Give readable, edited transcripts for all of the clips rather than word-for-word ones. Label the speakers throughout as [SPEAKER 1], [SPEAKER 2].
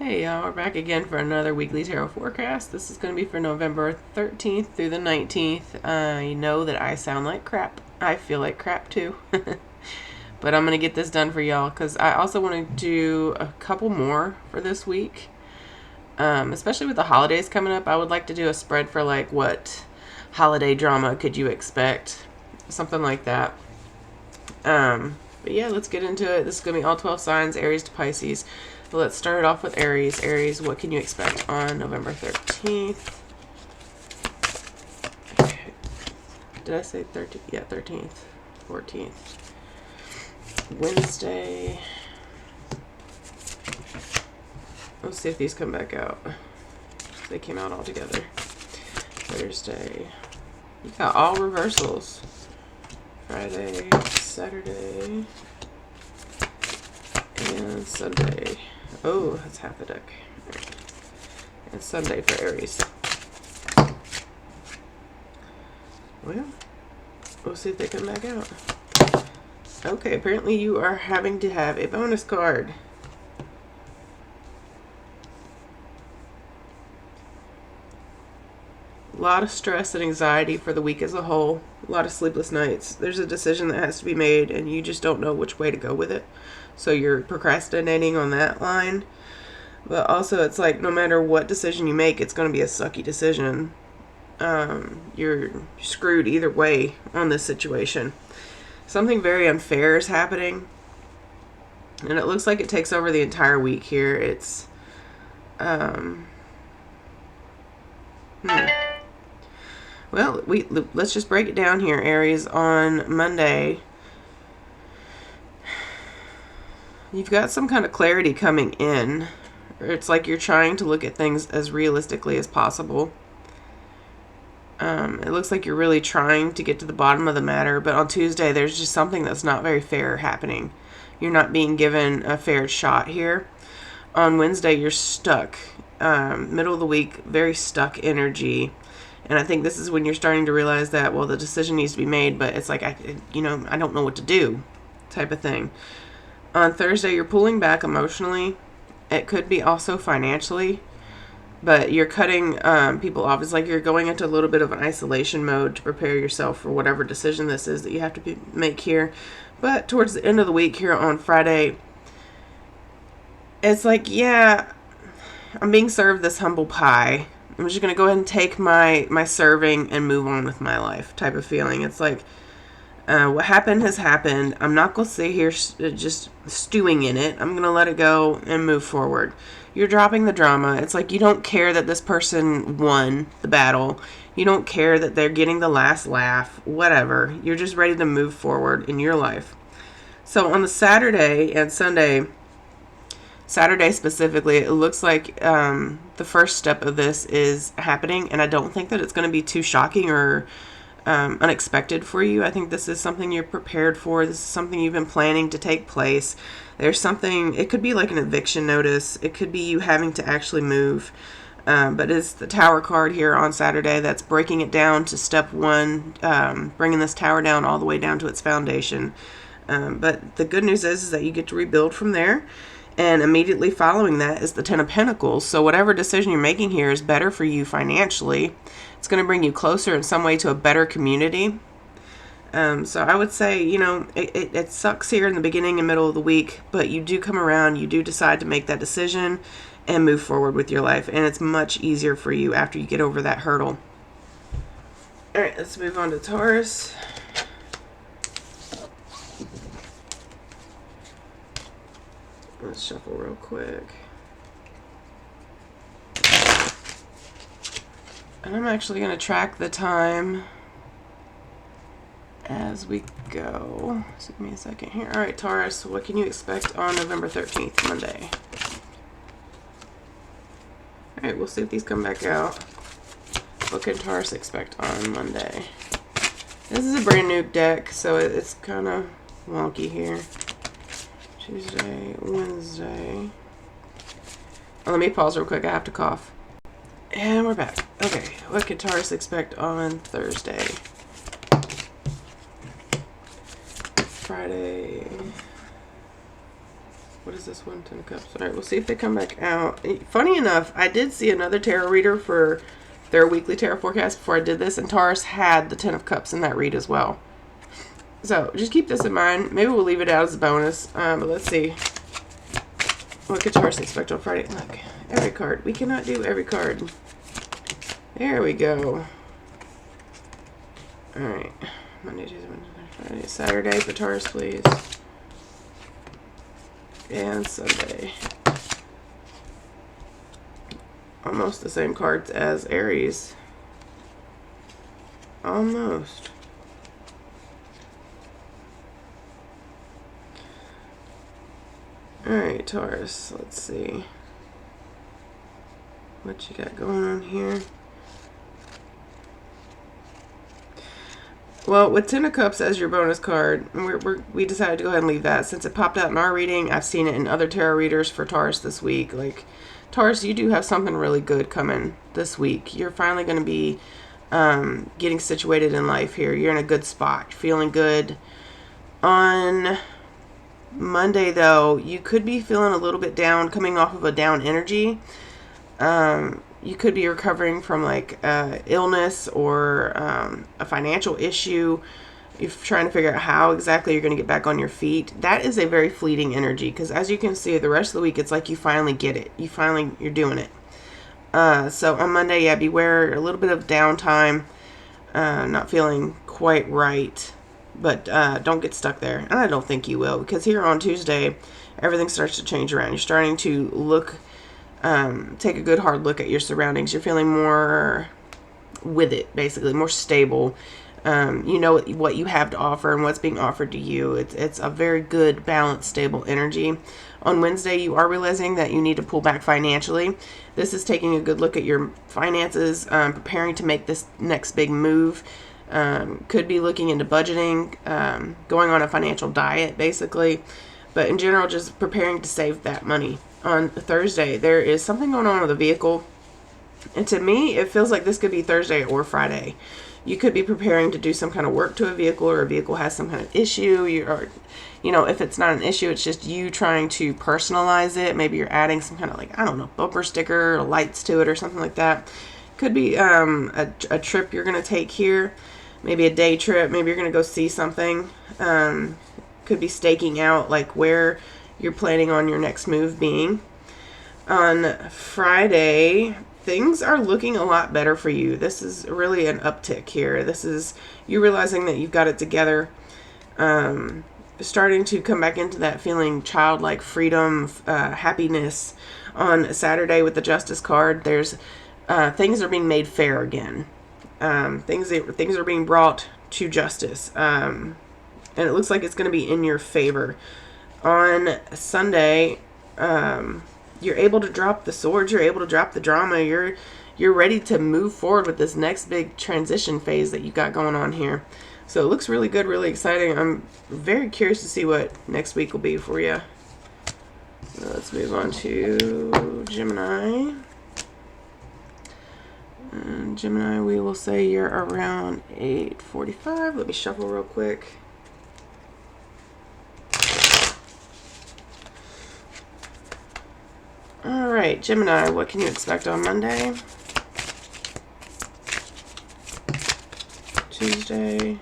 [SPEAKER 1] Hey y'all, we're back again for another weekly tarot forecast. This is going to be for November 13th through the 19th. I know that I sound like crap. I feel like crap too. But I'm going to get this done for y'all because I also want to do a couple more for this week. Especially with the holidays coming up, I would like to do a spread for like what holiday drama could you expect. Something like that. But yeah, let's get into it. This is going to be all 12 signs, Aries to Pisces. So let's start it off with Aries. Aries, what can you expect on November 13th? Okay. Did I say 13th? Yeah, 13th. 14th. Wednesday. Let's see if these come back out. They came out all together. Thursday. You got all reversals. Friday, Saturday, and Sunday. Oh, that's half a deck. And Sunday for Aries. Well, we'll see if they come back out. Okay, apparently you are having to have a bonus card. A lot of stress and anxiety for the week as a whole. A lot of sleepless nights. There's a decision that has to be made and you just don't know which way to go with it. So you're procrastinating on that line. But also it's like no matter what decision you make, it's going to be a sucky decision. You're screwed either way on this situation. Something very unfair is happening. And it looks like it takes over the entire week here. It's well, let's just break it down here, Aries. On Monday, you've got some kind of clarity coming in. It's like you're trying to look at things as realistically as possible. It looks like you're really trying to get to the bottom of the matter, but on Tuesday, there's just something that's not very fair happening. You're not being given a fair shot here. On Wednesday, you're stuck. Middle of the week, very stuck energy. And I think this is when you're starting to realize that, well, the decision needs to be made, but it's like, I don't know what to do type of thing. On Thursday, you're pulling back emotionally. It could be also financially, but you're cutting people off. It's like you're going into a little bit of an isolation mode to prepare yourself for whatever decision this is that you have to make here. But towards the end of the week here on Friday, it's like, yeah, I'm being served this humble pie. I'm just going to go ahead and take my serving and move on with my life type of feeling. It's like, what happened has happened. I'm not going to sit here just stewing in it. I'm going to let it go and move forward. You're dropping the drama. It's like you don't care that this person won the battle. You don't care that they're getting the last laugh, whatever. You're just ready to move forward in your life. So on the Saturday and Sunday, Saturday specifically, it looks like the first step of this is happening, and I don't think that it's going to be too shocking or unexpected for you. I think this is something you're prepared for. This is something you've been planning to take place. There's something, it could be like an eviction notice. It could be you having to actually move. But it's the Tower card here on Saturday that's breaking it down to step one, bringing this tower down all the way down to its foundation. But the good news is that you get to rebuild from there. And immediately following that is the Ten of Pentacles. So whatever decision you're making here is better for you financially. It's going to bring you closer in some way to a better community. So I would say, it sucks here in the beginning and middle of the week, but you do come around, you do decide to make that decision and move forward with your life. And it's much easier for you after you get over that hurdle. All right, let's move on to Taurus. Let's shuffle real quick. And I'm actually going to track the time as we go. So give me a second here. All right, Taurus, what can you expect on November 13th, Monday? All right, we'll see if these come back out. What can Taurus expect on Monday? This is a brand new deck, so it's kind of wonky here. Tuesday, Wednesday. Oh, let me pause real quick. I have to cough. And we're back. Okay, what could Taurus expect on Thursday? Friday. What is this one? Ten of Cups. All right, we'll see if they come back out. Funny enough, I did see another tarot reader for their weekly tarot forecast before I did this, and Taurus had the Ten of Cups in that read as well. So just keep this in mind. Maybe we'll leave it out as a bonus, but let's see. What could Taurus expect on Friday? Look, every card. We cannot do every card. There we go. All right. Monday, Tuesday, Wednesday, Friday, Saturday for Taurus, please. And Sunday. Almost the same cards as Aries. Almost. Alright, Taurus. Let's see. What you got going on here? Well, with Ten of Cups as your bonus card, we decided to go ahead and leave that. Since it popped out in our reading, I've seen it in other tarot readers for Taurus this week. Like, Taurus, you do have something really good coming this week. You're finally going to be getting situated in life here. You're in a good spot, feeling good. On Monday, though, you could be feeling a little bit down, coming off of a down energy. You could be recovering from like illness or a financial issue. You're trying to figure out how exactly you're going to get back on your feet. That is a very fleeting energy, because as you can see, the rest of the week, it's like you finally get it. You're doing it. So on Monday, yeah, beware a little bit of downtime, not feeling quite right, but don't get stuck there. And I don't think you will, because here on Tuesday, everything starts to change around. You're starting to look, take a good hard look at your surroundings. You're feeling more with it, basically, more stable. You know what you have to offer and what's being offered to you. It's a very good, balanced, stable energy. On Wednesday, you are realizing that you need to pull back financially. This is taking a good look at your finances, preparing to make this next big move. Could be looking into budgeting, going on a financial diet, basically. But in general, just preparing to save that money. On Thursday, there is something going on with a vehicle. And to me, it feels like this could be Thursday or Friday. You could be preparing to do some kind of work to a vehicle, or a vehicle has some kind of issue. If it's not an issue, it's just you trying to personalize it. Maybe you're adding some kind of, like, I don't know, bumper sticker or lights to it or something like that. Could be a trip you're going to take here. Maybe a day trip. Maybe you're going to go see something. Could be staking out, like, where you're planning on your next move being. On Friday, things are looking a lot better for you. This is really an uptick here. This is you realizing that you've got it together. Starting to come back into that feeling childlike freedom, happiness. On Saturday with the Justice card, there's things are being made fair again. Things are being brought to justice. And it looks like it's going to be in your favor. On Sunday, you're able to drop the swords. You're able to drop the drama. You're ready to move forward with this next big transition phase that you got going on here. So it looks really good, really exciting. I'm very curious to see what next week will be for you. Let's move on to Gemini. And Gemini, we will say you're around 8:45. Let me shuffle real quick. All right, Gemini, what can you expect on Monday, Tuesday,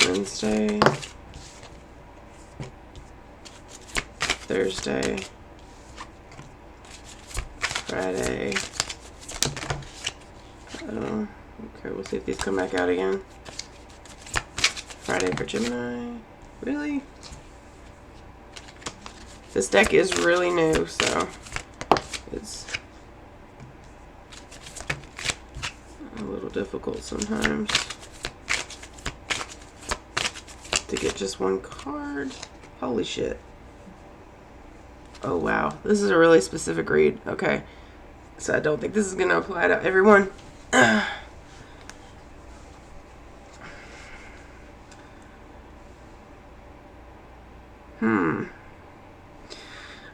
[SPEAKER 1] Wednesday, Thursday, Friday? Okay, we'll see if these come back out again. Friday for Gemini. Really? This deck is really new, so it's a little difficult sometimes to get just one card. Holy shit. Oh, wow. This is a really specific read. Okay. So I don't think this is going to apply to everyone.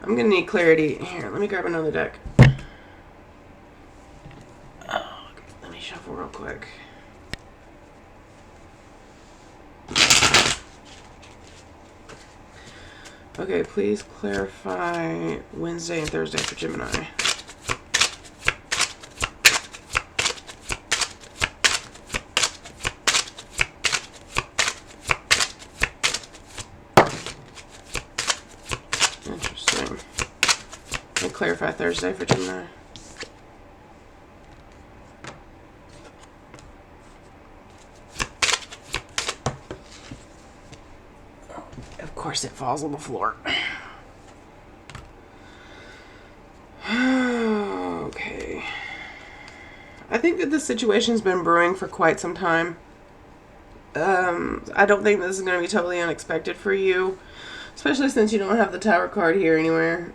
[SPEAKER 1] I'm going to need clarity. Here, let me grab another deck. Oh, quick. Okay, please clarify Wednesday and Thursday for Gemini. Interesting. And clarify Thursday for Gemini. Of course it falls on the floor. Okay. I think that this situation's been brewing for quite some time. I don't think this is going to be totally unexpected for you, especially since you don't have the Tower card here anywhere.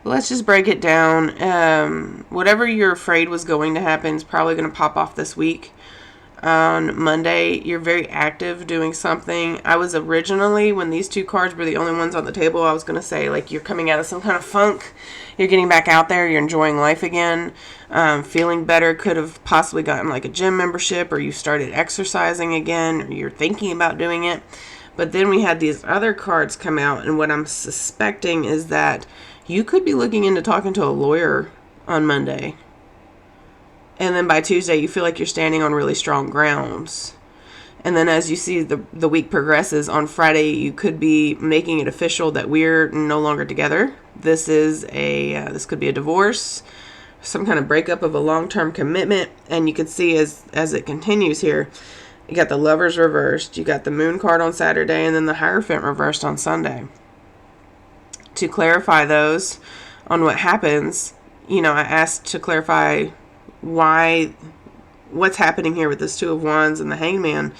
[SPEAKER 1] Let's just break it down. Whatever you're afraid was going to happen is probably going to pop off this week. On Monday, you're very active doing something. I was originally, when these two cards were the only ones on the table, I was going to say, like, you're coming out of some kind of funk. You're getting back out there. You're enjoying life again. Feeling better. Could have possibly gotten, like, a gym membership, or you started exercising again, or you're thinking about doing it. But then we had these other cards come out, and what I'm suspecting is that you could be looking into talking to a lawyer on Monday. And then by Tuesday, you feel like you're standing on really strong grounds. And then as you see the week progresses, on Friday, you could be making it official that we're no longer together. This could be a divorce, some kind of breakup of a long-term commitment. And you can see as it continues here, you got the Lovers reversed, you got the Moon card on Saturday, and then the Hierophant reversed on Sunday. To clarify those on what happens, I asked to clarify what's happening here with this Two of Wands and the Hangman,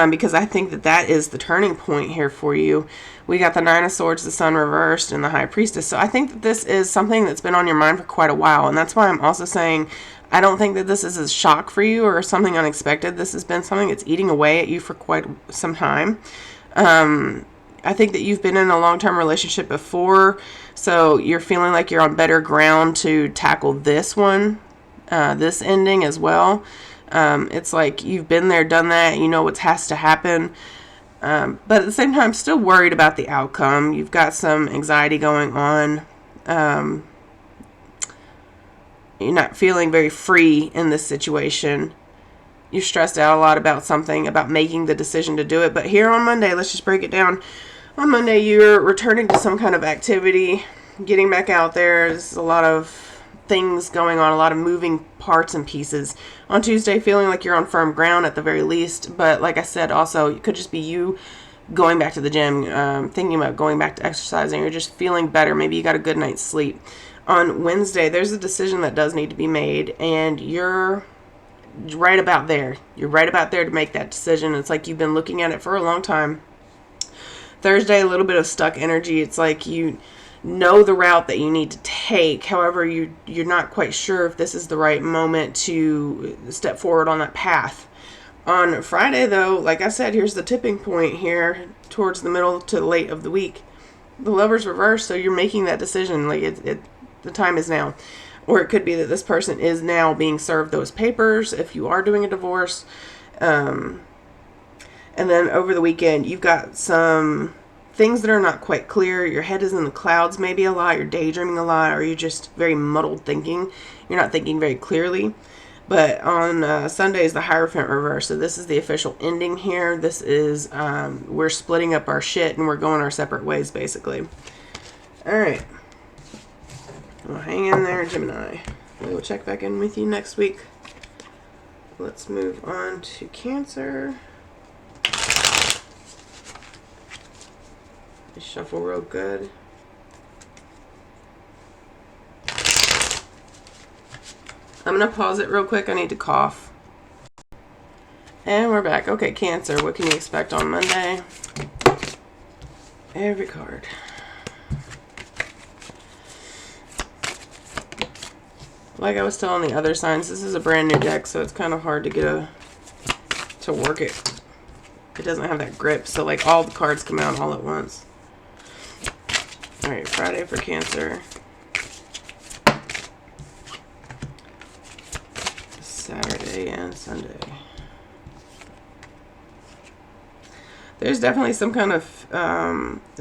[SPEAKER 1] because I think that is the turning point here for you. We got the Nine of Swords, the Sun reversed, and the High Priestess. So I think that this is something that's been on your mind for quite a while, and that's why I'm also saying I don't think that this is a shock for you or something unexpected. This has been something that's eating away at you for quite some time. I think that you've been in a long-term relationship before, so you're feeling like you're on better ground to tackle this one. This ending as well. It's like you've been there, done that, you know what has to happen. But at the same time, still worried about the outcome. You've got some anxiety going on. You're not feeling very free in this situation. You're stressed out a lot about something, about making the decision to do it. But here on Monday, let's just break it down. On Monday, you're returning to some kind of activity, getting back out there. There's a lot of things going on, a lot of moving parts and pieces. On Tuesday, feeling like you're on firm ground at the very least, but like I said, also it could just be you going back to the gym, thinking about going back to exercising, or just feeling better. Maybe you got a good night's sleep. On Wednesday, there's a decision that does need to be made, and you're right about there. You're right about there to make that decision. It's like you've been looking at it for a long time. Thursday, a little bit of stuck energy. It's like you know the route that you need to take. However, you're not quite sure if this is the right moment to step forward on that path. On Friday, though, like I said, here's the tipping point here towards the middle to late of the week. The Lovers reverse, so you're making that decision. Like the time is now. Or it could be that this person is now being served those papers if you are doing a divorce. And then over the weekend, you've got some things that are not quite clear. Your head is in the clouds maybe a lot. You're daydreaming a lot, or you're just very muddled thinking. You're not thinking very clearly. But on Sunday is the Hierophant reverse. So this is the official ending here. This is, we're splitting up our shit and we're going our separate ways, basically. All right. Well, hang in there, Gemini. We will check back in with you next week. Let's move on to Cancer. Shuffle real good. I'm going to pause it real quick. I need to cough. And we're back. Okay, Cancer, what can you expect on Monday? Every card. Like I was telling the other signs, this is a brand new deck, so it's kind of hard to get to work it. It doesn't have that grip, so like all the cards come out all at once. All right, Friday for Cancer. Saturday and Sunday. There's definitely some kind of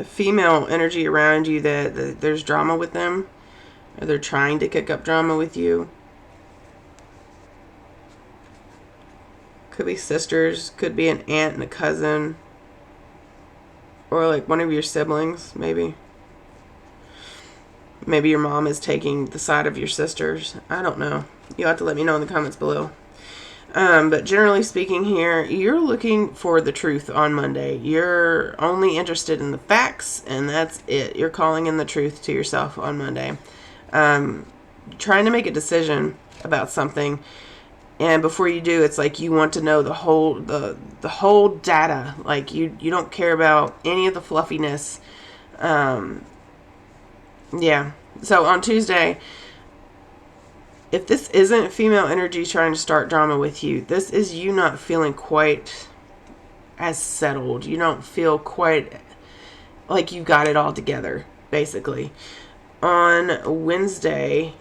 [SPEAKER 1] female energy around you that there's drama with them. Or they're trying to kick up drama with you. Could be sisters. Could be an aunt and a cousin. Or like one of your siblings, maybe. Maybe your mom is taking the side of your sisters. I don't know. You'll have to let me know in the comments below. But generally speaking here, you're looking for the truth on Monday. You're only interested in the facts, and that's it. You're calling in the truth to yourself on Monday. Trying to make a decision about something, and before you do, it's like you want to know the whole data. Like you don't care about any of the fluffiness. Yeah. So on Tuesday, if this isn't female energy trying to start drama with you, this is you not feeling quite as settled. You don't feel quite like you got it all together, basically. On Wednesday,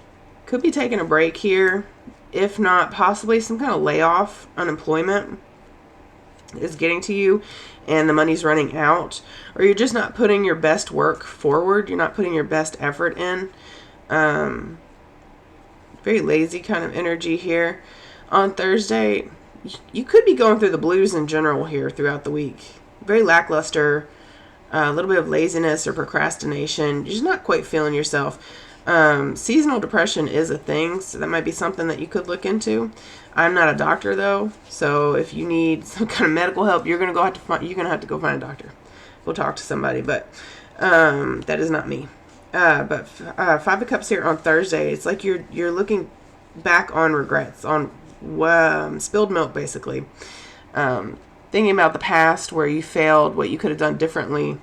[SPEAKER 1] could be taking a break here. If not, possibly some kind of layoff, unemployment is getting to you and the money's running out. Or you're just not putting your best work forward. You're not putting your best effort in. Very lazy kind of energy here. On Thursday, you could be going through the blues in general here throughout the week. Very lackluster. A little bit of laziness or procrastination. You're just not quite feeling yourself. Seasonal depression is a thing, so that might be something that you could look into. I'm not a doctor though, so if you need some kind of medical help, you're gonna have to go find a doctor. Go talk to somebody, but that is not me. But Five of Cups here on Thursday, it's like you're looking back on regrets, on spilled milk, basically. Thinking about the past where you failed, what you could have done differently.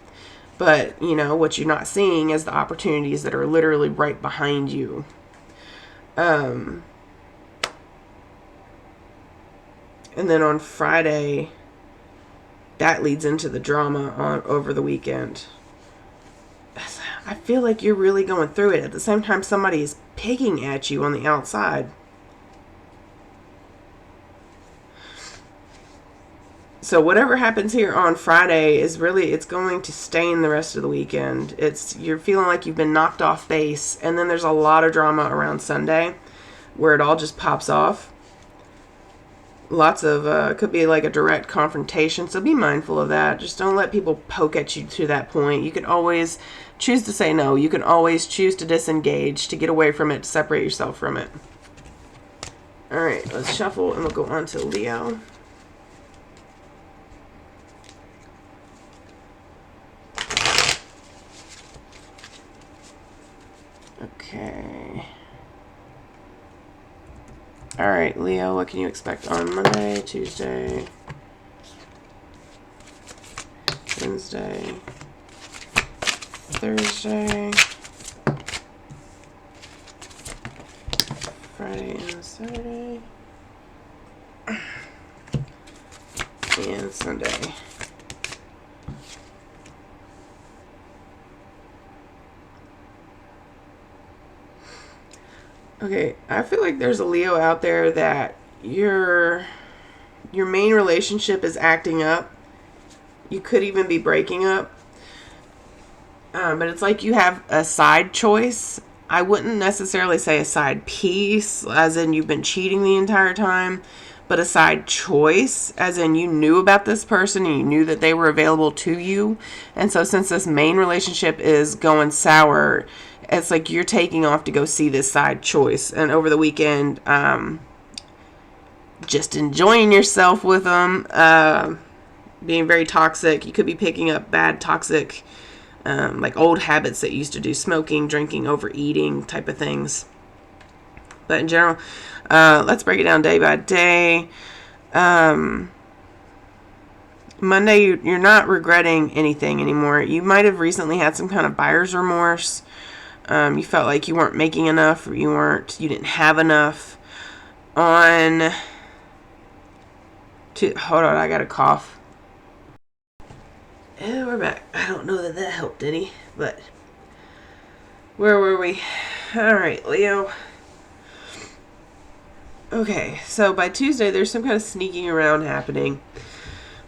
[SPEAKER 1] But, you know, what you're not seeing is the opportunities that are literally right behind you. And then on Friday, that leads into the drama over the weekend. I feel like you're really going through it. At the same time, somebody is picking at you on the outside. So whatever happens here on Friday is really, it's going to stain the rest of the weekend. You're feeling like you've been knocked off base. And then there's a lot of drama around Sunday where it all just pops off. Lots of, could be like a direct confrontation. So be mindful of that. Just don't let people poke at you to that point. You can always choose to say no. You can always choose to disengage, to get away from it, to separate yourself from it. All right, let's shuffle and we'll go on to Leo. Okay. All right, Leo, what can you expect on Monday, Tuesday, Wednesday, Thursday, Friday and Saturday, and Sunday? Okay, I feel like there's a Leo out there that your main relationship is acting up. You could even be breaking up. But it's like you have a side choice. I wouldn't necessarily say a side piece, as in you've been cheating the entire time, but a side choice, as in you knew about this person and you knew that they were available to you. And so since this main relationship is going sour, it's like you're taking off to go see this side choice. And over the weekend, just enjoying yourself with them, being very toxic. You could be picking up bad, toxic, like old habits that you used to do, smoking, drinking, overeating type of things. But in general, let's break it down day by day. Monday, you're not regretting anything anymore. You might have recently had some kind of buyer's remorse. You felt like you weren't making enough, or you didn't have enough. Hold on, I got a cough. And we're back. I don't know that helped any, but where were we? All right, Leo. Okay, so by Tuesday, there's some kind of sneaking around happening,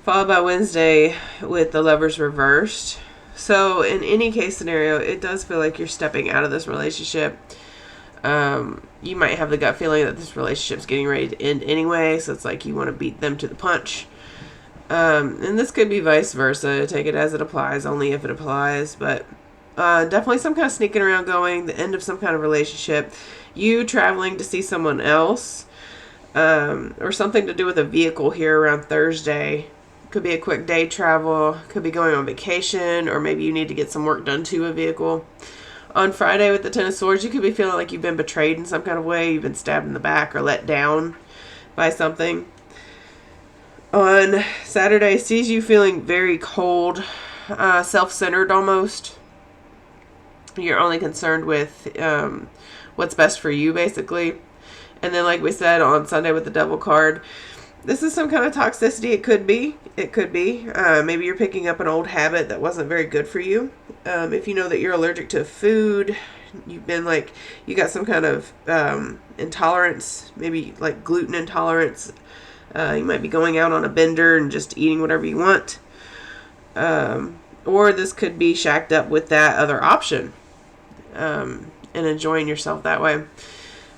[SPEAKER 1] followed by Wednesday with the Lovers reversed. So in any case scenario, it does feel like you're stepping out of this relationship. You might have the gut feeling that this relationship's getting ready to end anyway, so it's like you want to beat them to the punch. And this could be vice versa. Take it as it applies, only if it applies. But definitely some kind of sneaking around going, the end of some kind of relationship. You traveling to see someone else. Or something to do with a vehicle here around Thursday. Could be a quick day travel. Could be going on vacation. Or maybe you need to get some work done to a vehicle. On Friday with the Ten of Swords, you could be feeling like you've been betrayed in some kind of way. You've been stabbed in the back or let down by something. On Saturday, sees you feeling very cold, self-centered almost. You're only concerned with what's best for you, basically. And then, like we said, on Sunday with the Devil card, this is some kind of toxicity. It could be. Maybe you're picking up an old habit that wasn't very good for you. If you know that you're allergic to food, you got some kind of intolerance, maybe like gluten intolerance. You might be going out on a bender and just eating whatever you want. Or this could be shacked up with that other option and enjoying yourself that way.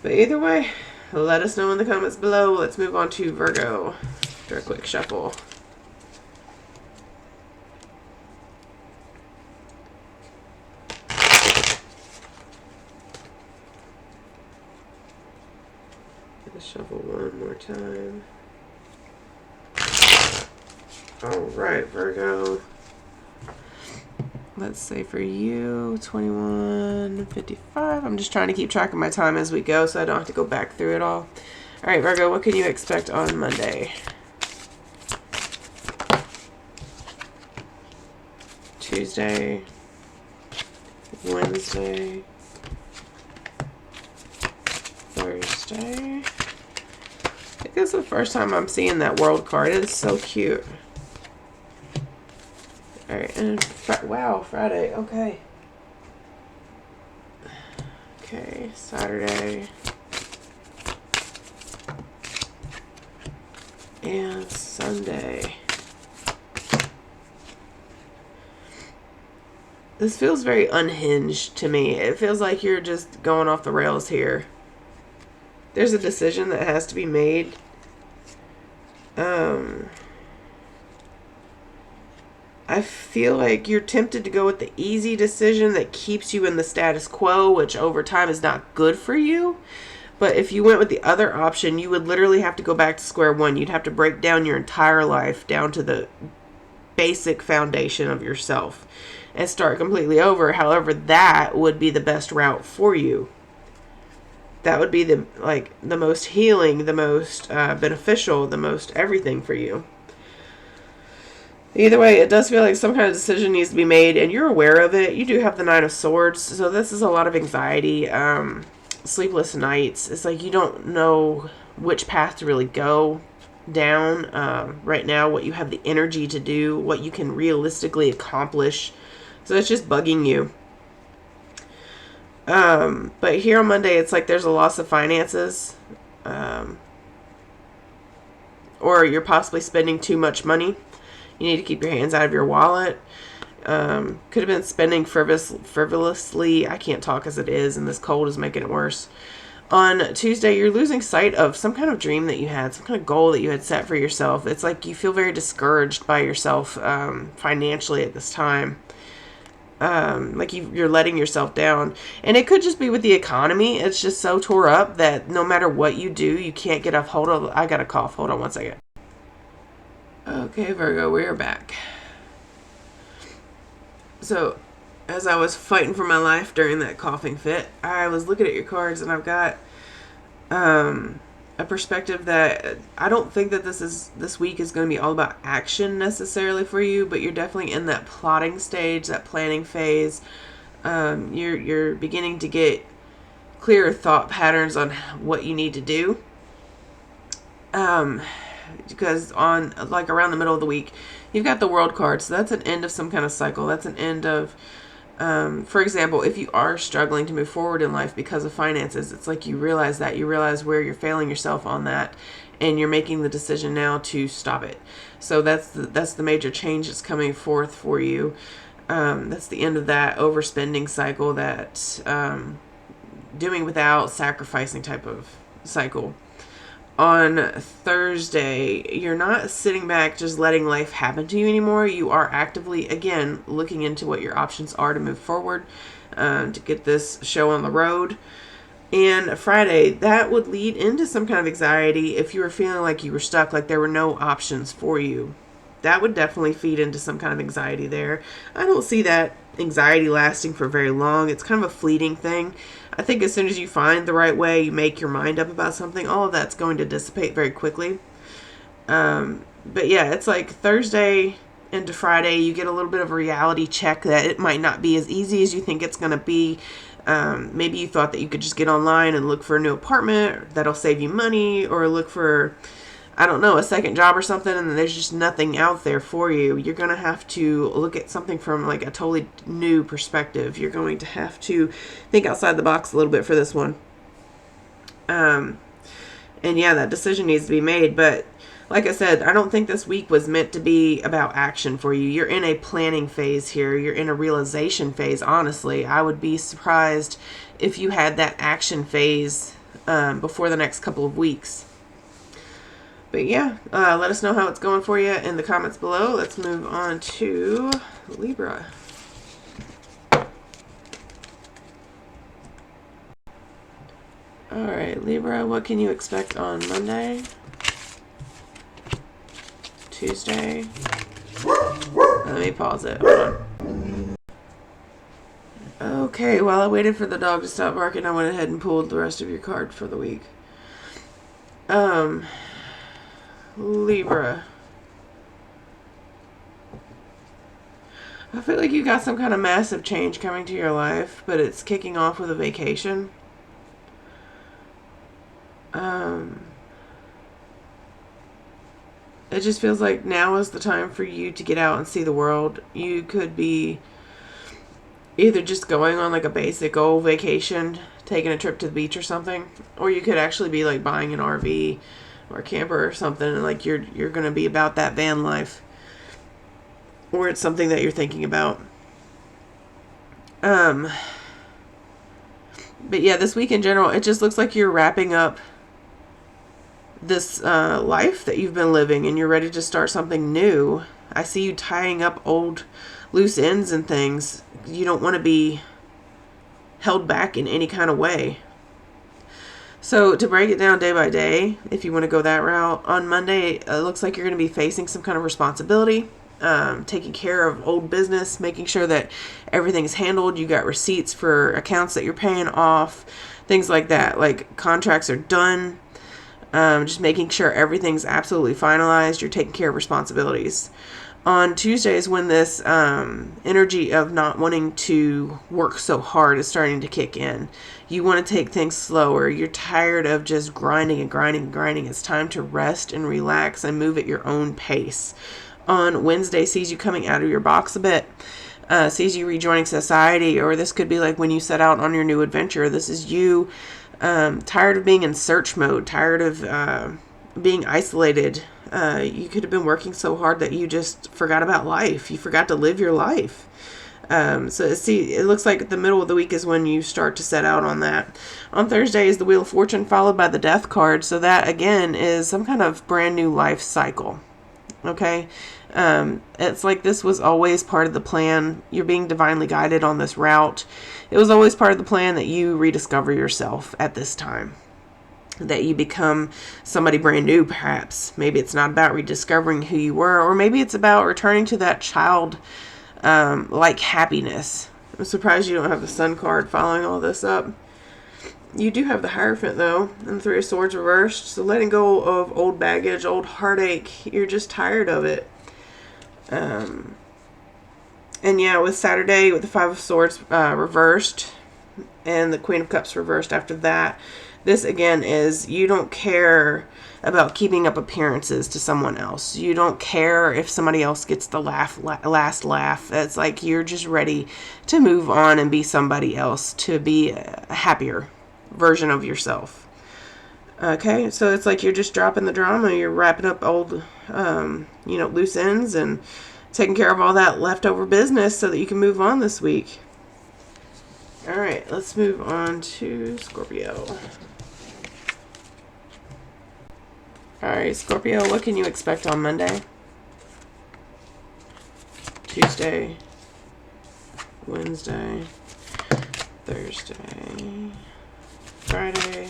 [SPEAKER 1] But either way, let us know in the comments below. Let's move on to Virgo after a quick shuffle. Let's shuffle one more time. All right, Virgo. Let's say for you, 21:55. I'm just trying to keep track of my time as we go so I don't have to go back through it all. All right, Virgo, what can you expect on Monday? Tuesday, Wednesday, Thursday. I think it's the first time I'm seeing that World card. It is so cute. All right, and wow, Friday. Okay. Okay, Saturday. And Sunday. This feels very unhinged to me. It feels like you're just going off the rails here. There's a decision that has to be made. I feel like you're tempted to go with the easy decision that keeps you in the status quo, which over time is not good for you. But if you went with the other option, you would literally have to go back to square one. You'd have to break down your entire life down to the basic foundation of yourself and start completely over. However, that would be the best route for you. That would be the most healing, the most beneficial, the most everything for you. Either way, it does feel like some kind of decision needs to be made, and you're aware of it. You do have the Nine of Swords, so this is a lot of anxiety, sleepless nights. It's like you don't know which path to really go down right now, what you have the energy to do, what you can realistically accomplish. So it's just bugging you. But here on Monday, it's like there's a loss of finances, or you're possibly spending too much money. You need to keep your hands out of your wallet. Could have been spending frivolously. I can't talk as it is, and this cold is making it worse. On Tuesday, you're losing sight of some kind of dream that you had, some kind of goal that you had set for yourself. It's like you feel very discouraged by yourself financially at this time. Like you're letting yourself down. And it could just be with the economy. It's just so tore up that no matter what you do, you can't get off. Hold on. I got a cough. Hold on one second. Okay, Virgo, we are back. So, as I was fighting for my life during that coughing fit, I was looking at your cards, and I've got a perspective that I don't think that this week is going to be all about action necessarily for you, but you're definitely in that plotting stage, that planning phase. You're beginning to get clearer thought patterns on what you need to do. Because on around the middle of the week, you've got the World card, so that's an end of some kind of cycle. That's an end of For example, if you are struggling to move forward in life because of finances, it's like you realize where you're failing yourself on that, and you're making the decision now to stop it. So that's the major change that's coming forth for you. That's the end of that overspending cycle, that doing without, sacrificing type of cycle. On Thursday, you're not sitting back just letting life happen to you anymore. You are actively, again, looking into what your options are to move forward, to get this show on the road. And Friday, that would lead into some kind of anxiety if you were feeling like you were stuck, like there were no options for you. That would definitely feed into some kind of anxiety there. I don't see that anxiety lasting for very long. It's kind of a fleeting thing. I think as soon as you find the right way, you make your mind up about something, all of that's going to dissipate very quickly. But yeah, it's like Thursday into Friday, you get a little bit of a reality check that it might not be as easy as you think it's going to be. Maybe you thought that you could just get online and look for a new apartment that'll save you money, or look for, I don't know, a second job or something, and there's just nothing out there for you. You're going to have to look at something from like a totally new perspective. You're going to have to think outside the box a little bit for this one. And yeah, that decision needs to be made. But like I said, I don't think this week was meant to be about action for you. You're in a planning phase here. You're in a realization phase, honestly. I would be surprised if you had that action phase before the next couple of weeks. But yeah, let us know how it's going for you in the comments below. Let's move on to Libra. All right, Libra, what can you expect on Monday, Tuesday? Let me pause it. Hold on. Okay, while I waited for the dog to stop barking, I went ahead and pulled the rest of your card for the week. Libra. I feel like you got some kind of massive change coming to your life, but it's kicking off with a vacation. It just feels like now is the time for you to get out and see the world. You could be either just going on like a basic old vacation, taking a trip to the beach or something, or you could actually be like buying an RV or a camper or something, and like you're going to be about that van life, or it's something that you're thinking about. But yeah, this week in general, it just looks like you're wrapping up this life that you've been living, and you're ready to start something new. I see you tying up old loose ends and things. You don't want to be held back in any kind of way. So to break it down day by day, if you want to go that route, on Monday, it looks like you're going to be facing some kind of responsibility, taking care of old business, making sure that everything's handled. You got receipts for accounts that you're paying off, things like that. Like contracts are done. Just making sure everything's absolutely finalized. You're taking care of responsibilities. On Tuesdays, when this energy of not wanting to work so hard is starting to kick in, you want to take things slower. You're tired of just grinding and grinding and grinding. It's time to rest and relax and move at your own pace. On Wednesday, sees you coming out of your box a bit, sees you rejoining society, or this could be like when you set out on your new adventure. This is you tired of being in search mode, tired of being isolated. You could have been working so hard that you just forgot about life. You forgot to live your life. So see, it looks like the middle of the week is when you start to set out on that. On Thursday is the Wheel of Fortune, followed by the Death card. So that again is some kind of brand new life cycle. Okay. It's like this was always part of the plan. You're being divinely guided on this route. It was always part of the plan that you rediscover yourself at this time, that you become somebody brand new, perhaps. Maybe it's not about rediscovering who you were, or maybe it's about returning to that child like happiness. I'm surprised you don't have the Sun card following all this up. You do have the Hierophant, though, and the Three of Swords reversed. So letting go of old baggage, old heartache. You're just tired of it. And yeah, with Saturday, with the Five of Swords reversed, and the Queen of Cups reversed after that, This again is you don't care about keeping up appearances to someone else. You don't care if somebody else gets the last laugh. It's like you're just ready to move on and be somebody else, to be a happier version of yourself. Okay, so it's like you're just dropping the drama. You're wrapping up old, loose ends and taking care of all that leftover business so that you can move on this week. All right, let's move on to Scorpio. All right, Scorpio, what can you expect on Monday, Tuesday, Wednesday, Thursday, Friday,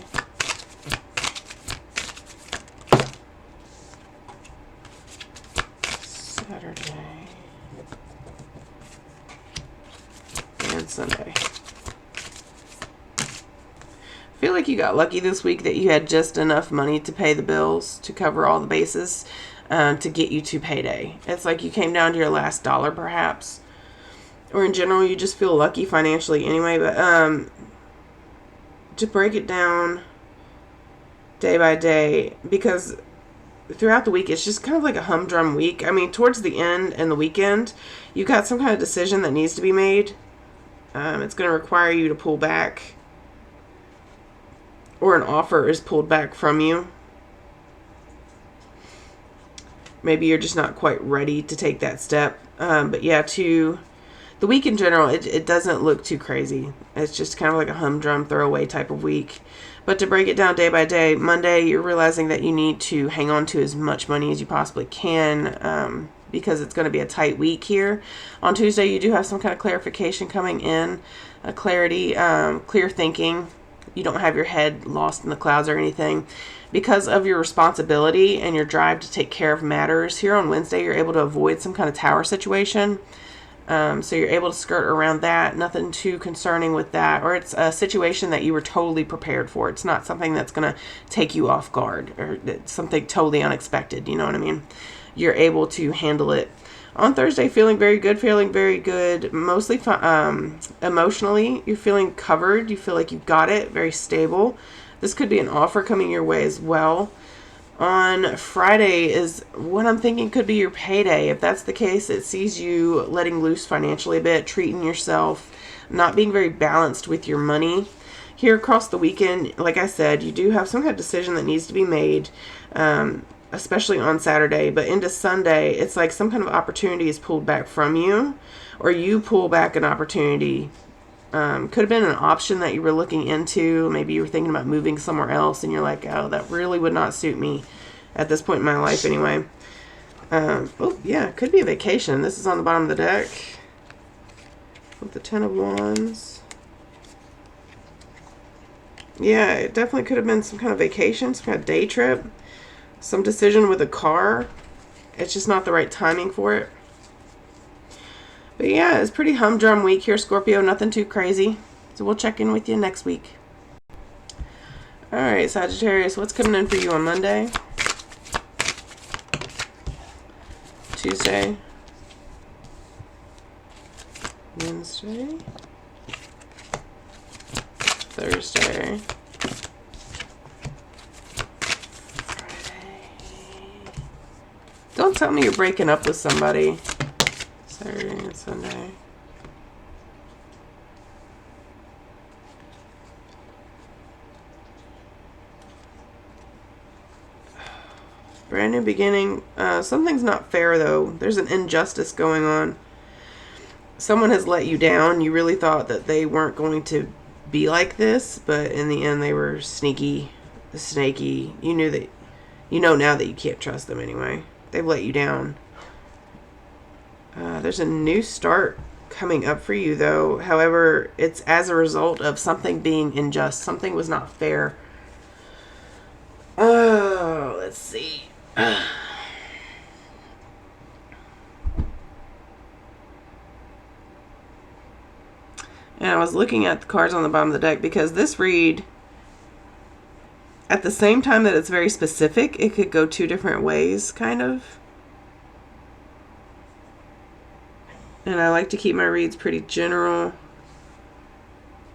[SPEAKER 1] Saturday, and Sunday? I feel like you got lucky this week that you had just enough money to pay the bills, to cover all the bases, to get you to payday. It's like you came down to your last dollar, perhaps. Or in general, you just feel lucky financially anyway. But to break it down day by day, because throughout the week, it's just kind of like a humdrum week. I mean, towards the end and the weekend, you got some kind of decision that needs to be made. It's going to require you to pull back, or an offer is pulled back from you. Maybe you're just not quite ready to take that step. But yeah, to the week in general, it doesn't look too crazy. It's just kind of like a humdrum throwaway type of week. But to break it down day by day, Monday, you're realizing that you need to hang on to as much money as you possibly can, because it's going to be a tight week here. On Tuesday, you do have some kind of clarification coming in, a clarity, clear thinking. You don't have your head lost in the clouds or anything. Because of your responsibility and your drive to take care of matters, here on Wednesday, you're able to avoid some kind of tower situation. So you're able to skirt around that. Nothing too concerning with that. Or it's a situation that you were totally prepared for. It's not something that's going to take you off guard, or something totally unexpected. You know what I mean? You're able to handle it. On Thursday, feeling very good. Mostly emotionally, you're feeling covered. You feel like you've got it, very stable. This could be an offer coming your way as well. On Friday is what I'm thinking could be your payday. If that's the case, it sees you letting loose financially a bit, treating yourself, not being very balanced with your money. Here across the weekend, like I said, you do have some kind of decision that needs to be made, especially on Saturday. But into Sunday, it's like some kind of opportunity is pulled back from you, or you pull back an opportunity. Could have been an option that you were looking into. Maybe you were thinking about moving somewhere else and you're like, oh, that really would not suit me at this point in my life anyway. Oh, yeah, it could be a vacation. This is on the bottom of the deck with the 10 of Wands. Yeah, it definitely could have been some kind of vacation, some kind of day trip, some decision with a car. It's just not the right timing for it. But yeah, it's pretty humdrum week here, Scorpio. Nothing too crazy. So we'll check in with you next week. All right, Sagittarius, what's coming in for you on Monday, Tuesday, Wednesday, Thursday, Friday. Don't tell me you're breaking up with somebody. Saturday and Sunday. Brand new beginning. Something's not fair though. There's an injustice going on. Someone has let you down. You really thought that they weren't going to be like this, but in the end they were snaky. You knew that. You know now that you can't trust them anyway. They've let you down. There's a new start coming up for you, though. However, it's as a result of something being unjust. Something was not fair. Oh, let's see. And I was looking at the cards on the bottom of the deck because this read, at the same time that it's very specific, it could go two different ways, kind of. And I like to keep my reads pretty general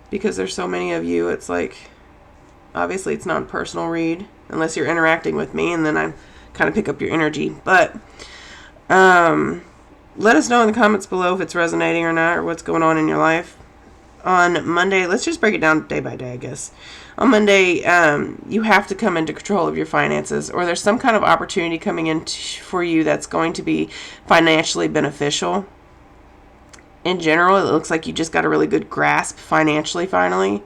[SPEAKER 1] because there's so many of you. It's like Obviously, it's not a personal read unless you're interacting with me, and then I kind of pick up your energy. But let us know in the comments below if it's resonating or not, or what's going on in your life. On Monday, let's just break it down day by day, I guess. On Monday, you have to come into control of your finances, or there's some kind of opportunity coming in for you that's going to be financially beneficial. In general, it looks like you just got a really good grasp financially, finally.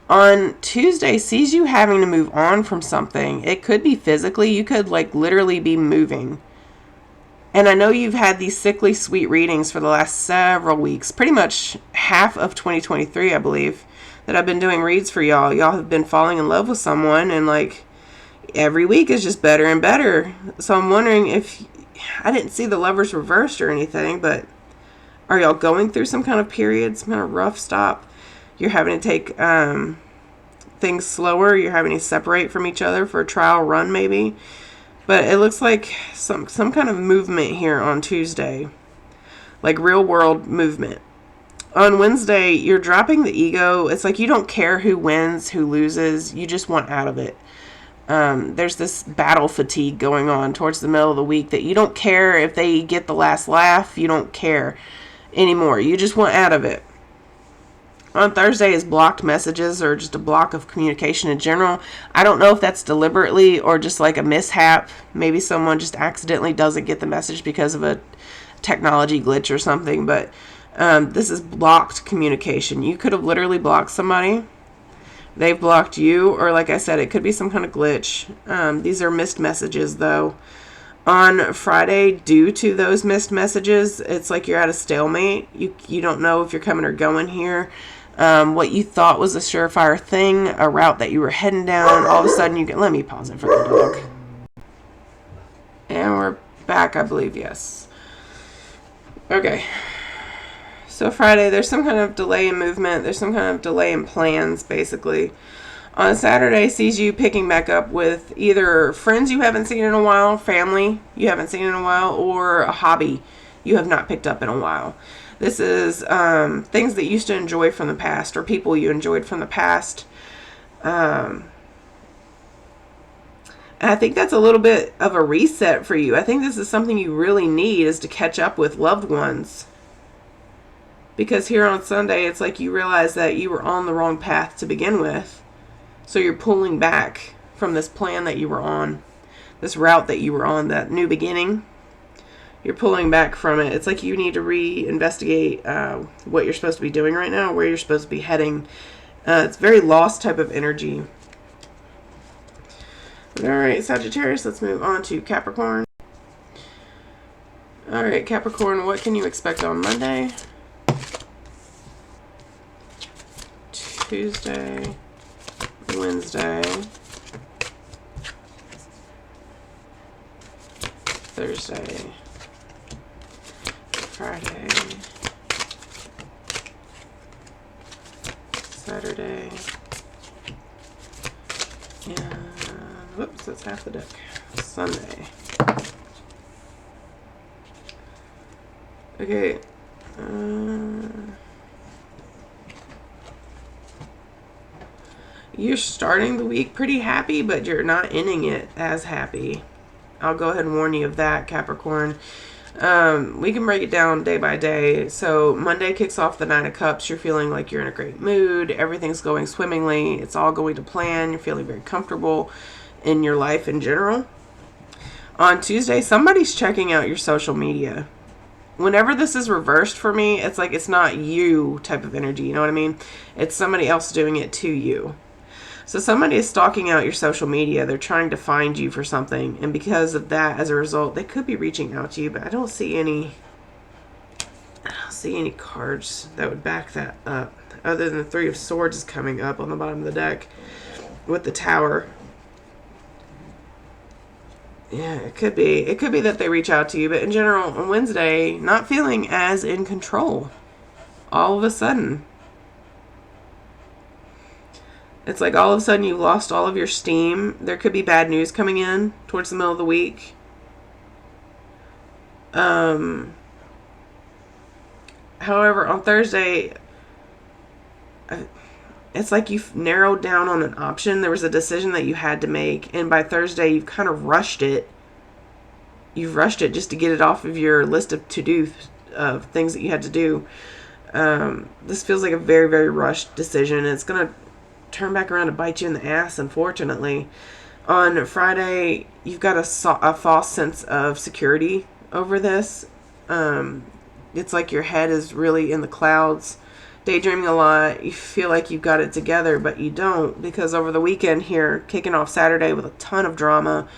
[SPEAKER 1] On Tuesday, sees you having to move on from something. It could be physically. You could, like, literally be moving. And I know you've had these sickly sweet readings for the last several weeks, pretty much half of 2023, I believe, that I've been doing reads for y'all. Y'all have been falling in love with someone, and like every week is just better and better. So I'm wondering if, I didn't see the Lovers reversed or anything, but are y'all going through some kind of period, some kind of rough stop? You're having to take things slower. You're having to separate from each other for a trial run, maybe. But it looks like some kind of movement here on Tuesday, like real world movement. On Wednesday, you're dropping the ego. It's like you don't care who wins, who loses. You just want out of it. There's this battle fatigue going on towards the middle of the week that you don't care if they get the last laugh. You don't care anymore. You just want out of it. On Thursday is blocked messages, or just a block of communication in general. I don't know if that's deliberately or just like a mishap. Maybe someone just accidentally doesn't get the message because of a technology glitch or something. But this is blocked communication. You could have literally blocked somebody. They've blocked you, or like I said, it could be some kind of glitch. These are missed messages, though. On Friday, due to those missed messages, it's like you're at a stalemate. You don't know if you're coming or going here. What you thought was a surefire thing, a route that you were heading down, all of a sudden you get... Let me pause it for the dog. And we're back, I believe, yes. Okay. So Friday, there's some kind of delay in movement. There's some kind of delay in plans, basically. On Saturday, sees you picking back up with either friends you haven't seen in a while, family you haven't seen in a while, or a hobby you have not picked up in a while. This is things that you used to enjoy from the past, or people you enjoyed from the past. And I think that's a little bit of a reset for you. I think this is something you really need, is to catch up with loved ones. Because here on Sunday, it's like you realize that you were on the wrong path to begin with. So you're pulling back from this plan that you were on, this route that you were on, that new beginning. You're pulling back from it. It's like you need to reinvestigate what you're supposed to be doing right now, where you're supposed to be heading. It's very lost type of energy. All right, Sagittarius, let's move on to Capricorn. All right, Capricorn, what can you expect on Monday, Tuesday, Wednesday, Thursday, Friday, Saturday, and whoops, that's half the deck. Sunday. Okay. You're starting the week pretty happy, but you're not ending it as happy. I'll go ahead and warn you of that, Capricorn. We can break it down day by day. So Monday kicks off the Nine of Cups. You're feeling like you're in a great mood. Everything's going swimmingly. It's all going to plan. You're feeling very comfortable in your life in general. On Tuesday, somebody's checking out your social media. Whenever this is reversed for me, it's like it's not you type of energy. You know what I mean? It's somebody else doing it to you. So somebody is stalking out your social media. They're trying to find you for something. And because of that, as a result, they could be reaching out to you. But I don't see any cards that would back that up. Other than the Three of Swords is coming up on the bottom of the deck with the Tower. Yeah, it could be. It could be that they reach out to you. But in general, on Wednesday, not feeling as in control. All of a sudden. It's like all of a sudden you lost all of your steam. There could be bad news coming in towards the middle of the week. However, on Thursday, it's like you've narrowed down on an option. There was a decision that you had to make, and by Thursday you've kind of rushed it. You've rushed it just to get it off of your list of to-do of things that you had to do. This feels like a very, very rushed decision. It's going to turn back around to bite you in the ass, unfortunately. On Friday, you've got a false sense of security over this. It's like your head is really in the clouds, daydreaming a lot. You feel like you've got it together, but you don't, because over the weekend here, kicking off Saturday with a ton of drama,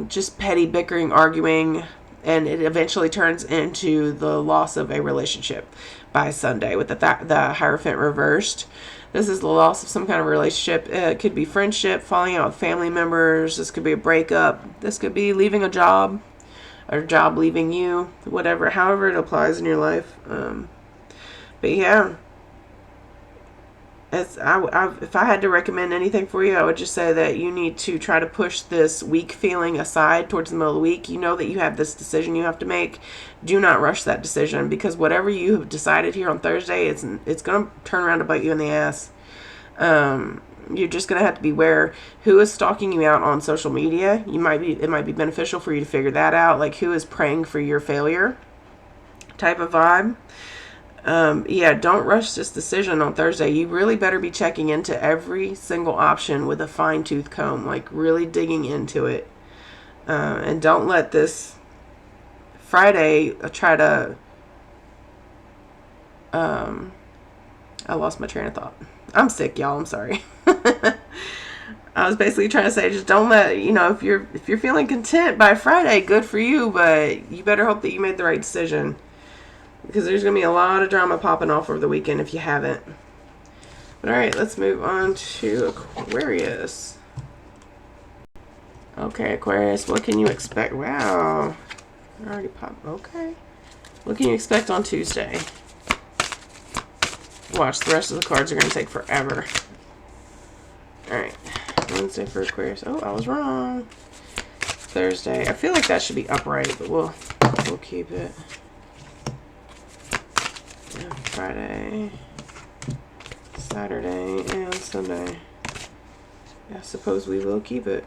[SPEAKER 1] just petty bickering, arguing, and it eventually turns into the loss of a relationship by Sunday with the Hierophant reversed. This is the loss of some kind of relationship. It could be friendship, falling out with family members. This could be a breakup. This could be leaving a job, or job leaving you, whatever, however it applies in your life. But yeah, if I had to recommend anything for you, I would just say that you need to try to push this weak feeling aside towards the middle of the week. You know that you have this decision you have to make. Do not rush that decision, because whatever you have decided here on Thursday, it's going to turn around to bite you in the ass. You're just going to have to beware who is stalking you out on social media. It might be beneficial for you to figure that out, like who is praying for your failure type of vibe. Yeah, don't rush this decision on Thursday. You really better be checking into every single option with a fine-tooth comb, like really digging into it. And don't let this Friday try to... I lost my train of thought. I'm sick, y'all. I'm sorry. I was basically trying to say, just don't let, if you're feeling content by Friday, good for you, but you better hope that you made the right decision. Because there's going to be a lot of drama popping off over the weekend if you haven't. But alright, let's move on to Aquarius. Okay, Aquarius, what can you expect? Wow. I already popped. Okay. What can you expect on Tuesday? Watch, the rest of the cards are going to take forever. Alright. Wednesday for Aquarius. Oh, I was wrong. Thursday. I feel like that should be upright, but we'll keep it. Friday, Saturday, and Sunday. I suppose we will keep it.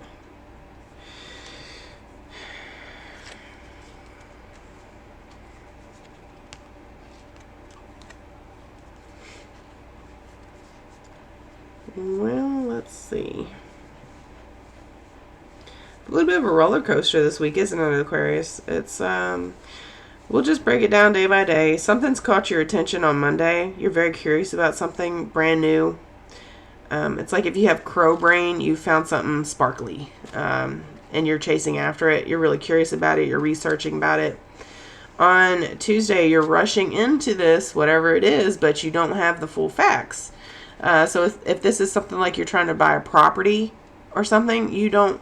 [SPEAKER 1] Well, let's see. A little bit of a roller coaster this week, isn't it, Aquarius? It's, we'll just break it down day by day. Something's caught your attention on Monday. You're very curious about something brand new. It's like if you have crow brain, you found something sparkly, and you're chasing after it. You're really curious about it. You're researching about it. On Tuesday, you're rushing into this, whatever it is, but you don't have the full facts. So if this is something like you're trying to buy a property or something, you don't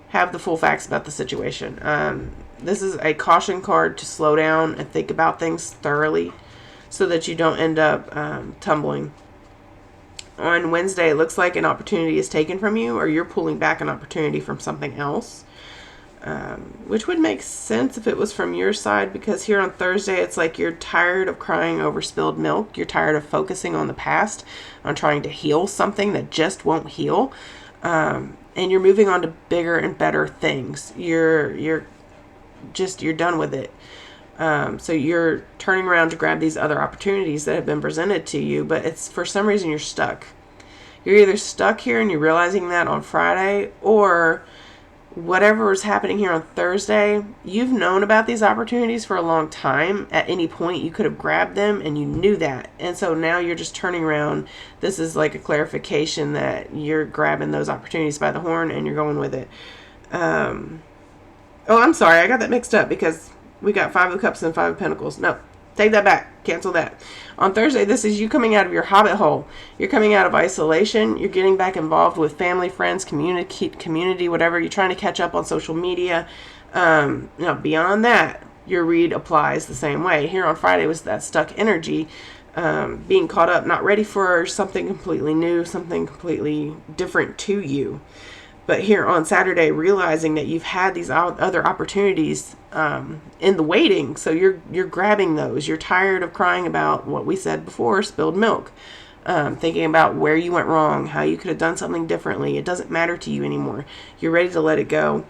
[SPEAKER 1] have the full facts about the situation. This is a caution card to slow down and think about things thoroughly so that you don't end up tumbling. On Wednesday, it looks like an opportunity is taken from you, or you're pulling back an opportunity from something else, which would make sense if it was from your side, because here on Thursday, it's like you're tired of crying over spilled milk. You're tired of focusing on the past, on trying to heal something that just won't heal. And you're moving on to bigger and better things. You're done with it. So you're turning around to grab these other opportunities that have been presented to you, but it's for some reason you're stuck. You're either stuck here and you're realizing that on Friday, or whatever is happening here on Thursday, you've known about these opportunities for a long time. At any point you could have grabbed them and you knew that. And so now you're just turning around. This is like a clarification that you're grabbing those opportunities by the horn and you're going with it. Oh, I'm sorry. I got that mixed up because we got 5 of Cups and 5 of Pentacles. No, take that back. Cancel that. On Thursday, this is you coming out of your hobbit hole. You're coming out of isolation. You're getting back involved with family, friends, community, whatever. You're trying to catch up on social media. Beyond that, your read applies the same way. Here on Friday was that stuck energy, being caught up, not ready for something completely new, something completely different to you. But here on Saturday, realizing that you've had these other opportunities in the waiting, so you're grabbing those. You're tired of crying about what we said before, spilled milk. thinking about where you went wrong, how you could have done something differently. It doesn't matter to you anymore. You're ready to let it go.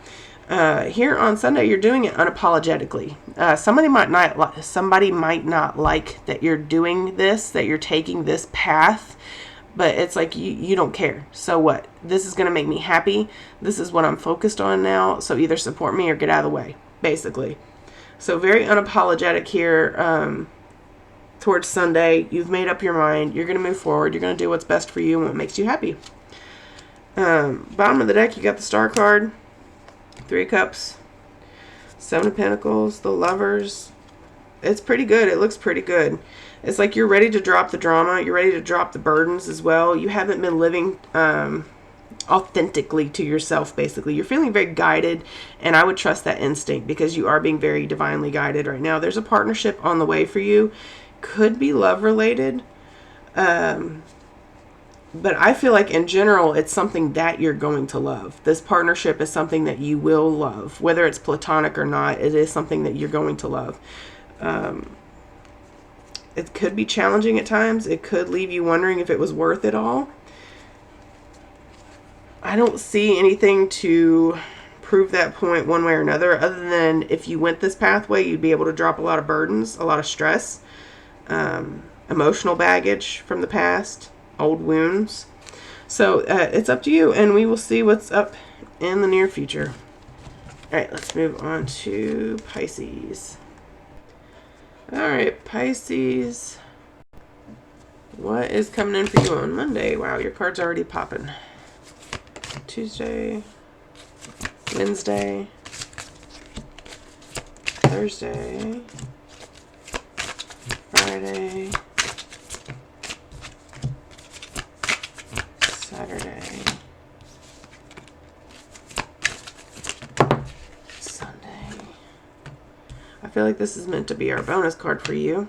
[SPEAKER 1] Here on Sunday, you're doing it unapologetically. Somebody might not like that you're doing this, that you're taking this path, but it's like you don't care. So what? This is going to make me happy. This is what I'm focused on now. So either support me or get out of the way, basically. So very unapologetic here towards Sunday. You've made up your mind. You're going to move forward. You're going to do what's best for you and what makes you happy. Bottom of the deck, you got the Star card, 3 Cups, 7 of Pentacles, the Lovers. It's pretty good. It looks pretty good. It's like you're ready to drop the drama. You're ready to drop the burdens as well. You haven't been living authentically to yourself, basically. You're feeling very guided, and I would trust that instinct because you are being very divinely guided right now. There's a partnership on the way for you. Could be love related. But I feel like in general, it's something that you're going to love. This partnership is something that you will love. Whether it's platonic or not, it is something that you're going to love. It could be challenging at times. It could leave you wondering if it was worth it all. I don't see anything to prove that point one way or another, other than if you went this pathway, you'd be able to drop a lot of burdens, a lot of stress, emotional baggage from the past, old wounds. So it's up to you, and we will see what's up in the near future. All right, let's move on to Pisces. All right, Pisces. What is coming in for you on Monday? Wow, your card's already popping. Tuesday, Wednesday, Thursday, Friday, Saturday, Sunday. I feel like this is meant to be our bonus card for you.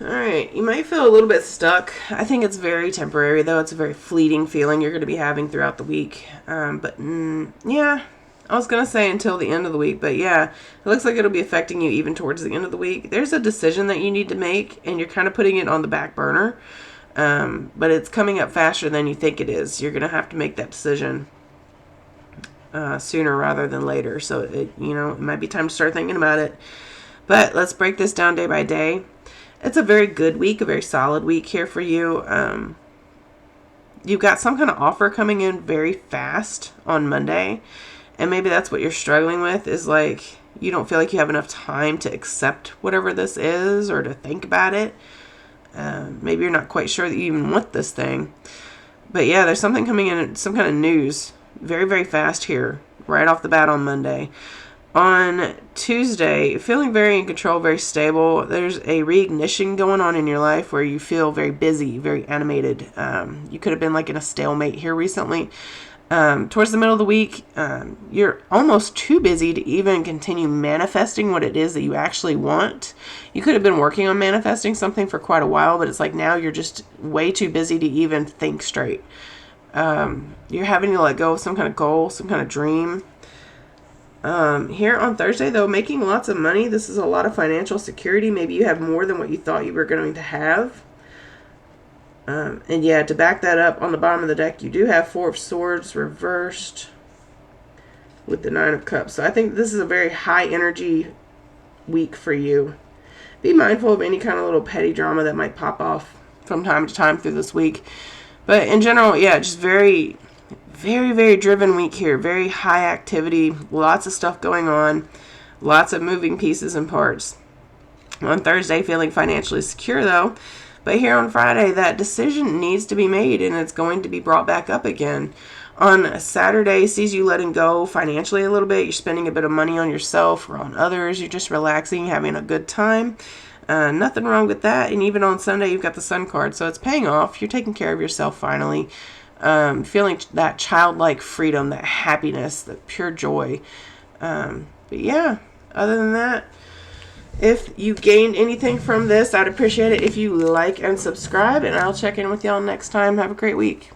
[SPEAKER 1] Alright, you might feel a little bit stuck. I think it's very temporary, though. It's a very fleeting feeling you're going to be having throughout the week. Yeah, I was going to say until the end of the week, but yeah, it looks like it'll be affecting you even towards the end of the week. There's a decision that you need to make, and you're kind of putting it on the back burner, but it's coming up faster than you think it is. You're going to have to make that decision sooner rather than later, so it might be time to start thinking about it. But let's break this down day by day. It's a very good week, a very solid week here for you. You've got some kind of offer coming in very fast on Monday, and maybe that's what you're struggling with, is like you don't feel like you have enough time to accept whatever this is or to think about it. Maybe you're not quite sure that you even want this thing. But yeah, there's something coming in, some kind of news very, very fast here, right off the bat on Monday. On Tuesday, feeling very in control, very stable. There's a reignition going on in your life where you feel very busy, very animated. You could have been like in a stalemate here recently. Towards the middle of the week, you're almost too busy to even continue manifesting what it is that you actually want. You could have been working on manifesting something for quite a while, but it's like now you're just way too busy to even think straight. You're having to let go of some kind of goal, some kind of dream. Here on Thursday, though, making lots of money. This is a lot of financial security. Maybe you have more than what you thought you were going to have. And yeah, to back that up, on the bottom of the deck, you do have 4 of Swords reversed with the 9 of Cups. So I think this is a very high energy week for you. Be mindful of any kind of little petty drama that might pop off from time to time through this week. But in general, yeah, just very, very driven week here. Very high activity. Lots of stuff going on. Lots of moving pieces and parts. On Thursday, feeling financially secure, though. But here on Friday, that decision needs to be made, and it's going to be brought back up again. On Saturday, sees you letting go financially a little bit. You're spending a bit of money on yourself or on others. You're just relaxing, having a good time. Nothing wrong with that. And even on Sunday, you've got the Sun card. So it's paying off. You're taking care of yourself finally. Feeling that childlike freedom, that happiness, that pure joy. But yeah, other than that, if you gained anything from this, I'd appreciate it if you like and subscribe. And I'll check in with y'all next time. Have a great week.